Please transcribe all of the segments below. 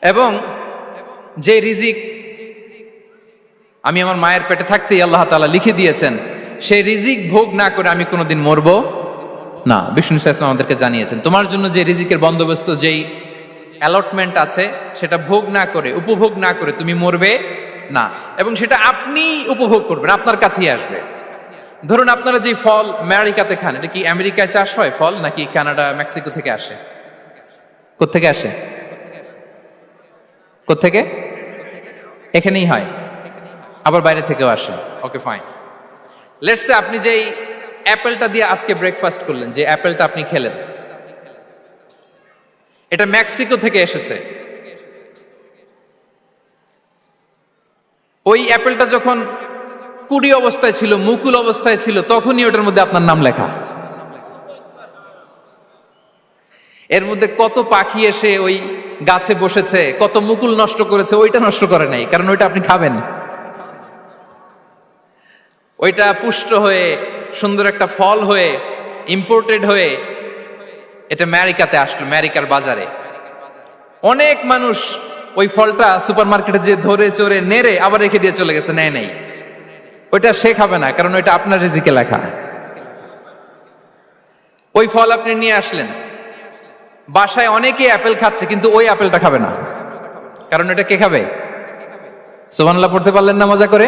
এবং যে রিজিক আমি আমার মায়ের পেটে থাকতেই আল্লাহ তাআলা লিখে দিয়েছেন, সেই রিজিক ভোগ না করে আমি কোনোদিন মরবো না। বিষ্ণু ইসলাম আমাদেরকে জানিয়েছেন, তোমার জন্য যে রিজিকের বন্দোবস্ত, যেই অ্যালটমেন্ট আছে, সেটা ভোগ না করে, উপভোগ না করে তুমি মরবে না, এবং সেটা আপনি উপভোগ করবেন, আপনার কাছেই আসবে। ধরুন আপনারা যে ফল আমেরিকাতে খান, এটা কি আমেরিকায় চাষ হয় ফল, নাকি কানাডা মেক্সিকো থেকে আসে? কোত্থেকে আসে? কোত্থেকে? এখানেই হয়, আবার বাইরে থেকেও আসে। ওকে, ফাইন। লেটস সে আপনি যেই অ্যাপেলটা দিয়ে আজকে ব্রেকফাস্ট করলেন, যে অ্যাপেলটা আপনি খেলেন, এটা মেক্সিকো থেকে এসেছে। ওই অ্যাপেলটা যখন কুড়ি অবস্থায় ছিল, মুকুল অবস্থায় ছিল, তখনই ওটার মধ্যে আপনার নাম লেখা। এর মধ্যে কত পাখি এসে ওই গাছে বসেছে, কত মুকুল নষ্ট করেছে, ওইটা নষ্ট করে নাই, কারণ ওইটা আপনি খাবেন। ওইটা পুষ্ট হয়ে সুন্দর একটা ফল হয়ে ইম্পোর্টেড হয়ে এটা আমেরিকাতে আসলো, আমেরিকার বাজারে। অনেক মানুষ ওই ফলটা সুপার মার্কেটে যে ধরে চড়ে নেড়ে আবার রেখে দিয়ে চলে গেছে, নেয় নাই। ওইটা সে খাবে না, কারণ ওইটা আপনার রিজিকে লেখা। ওই ফল আপনি নিয়ে আসলেন, বাসায় অনেকেই অ্যাপেল খাচ্ছে, কিন্তু ওই অ্যাপেলটা খাবে না, কারণ এটা কে খাবে? সুবহানাল্লাহ পড়তে পারলেন না মজা করে?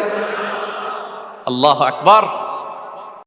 আল্লাহু আকবার।